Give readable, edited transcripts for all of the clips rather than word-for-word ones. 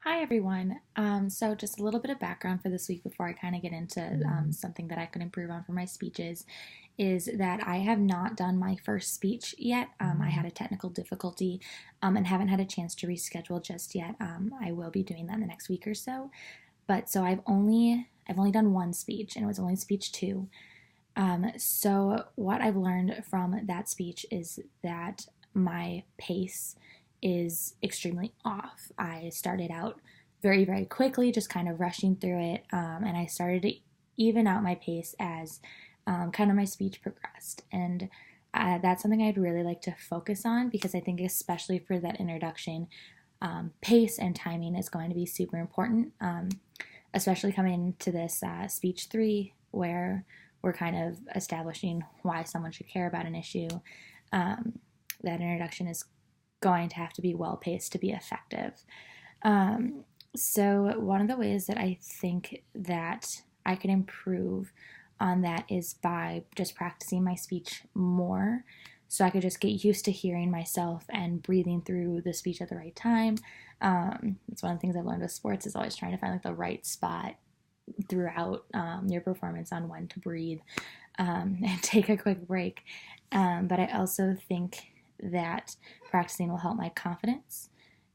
Hi everyone. So just a little bit of background for this week before I kind of get into something that I could improve on for my speeches is that I have not done my first speech yet. I had a technical difficulty and haven't had a chance to reschedule just yet. I will be doing that in the next week or so. But so I've only done one speech and it was only speech two. So what I've learned from that speech is that my pace is extremely off. I started out very, very quickly, just kind of rushing through it, and I started to even out my pace as kind of my speech progressed. And that's something I'd really like to focus on because I think, especially for that introduction, pace and timing is going to be super important, especially coming into this speech three where we're kind of establishing why someone should care about an issue. That introduction is going to have to be well paced to be effective. So one of the ways that I think that I can improve on that is by just practicing my speech more. So I could just get used to hearing myself and breathing through the speech at the right time. It's one of the things I've learned with sports is always trying to find like the right spot throughout your performance on when to breathe and take a quick break. But I also think that practicing will help my confidence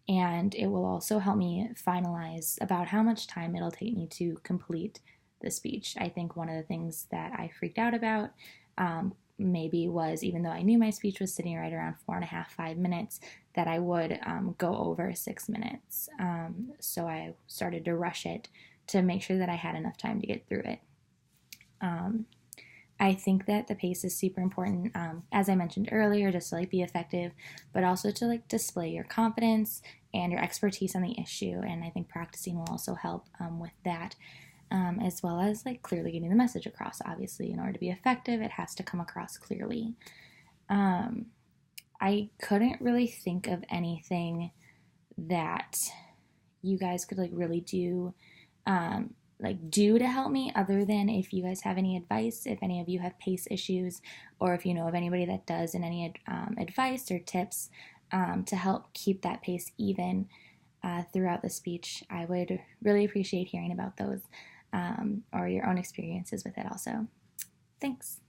and it will also help me finalize about how much time it'll take me to complete the speech. I think one of the things that I freaked out about maybe was, even though I knew my speech was sitting right around 4.5, 5 minutes, that I would go over 6 minutes. So I started to rush it to make sure that I had enough time to get through it. I think that the pace is super important, as I mentioned earlier, just to like be effective, but also to like display your confidence and your expertise on the issue. And I think practicing will also help with that, as well as like clearly getting the message across. Obviously, in order to be effective, it has to come across clearly. I couldn't really think of anything that you guys could like really do to help me, other than if you guys have any advice, if any of you have pace issues, or if you know of anybody that does, and any advice or tips to help keep that pace even throughout the speech. I would really appreciate hearing about those, or your own experiences with it also. Thanks.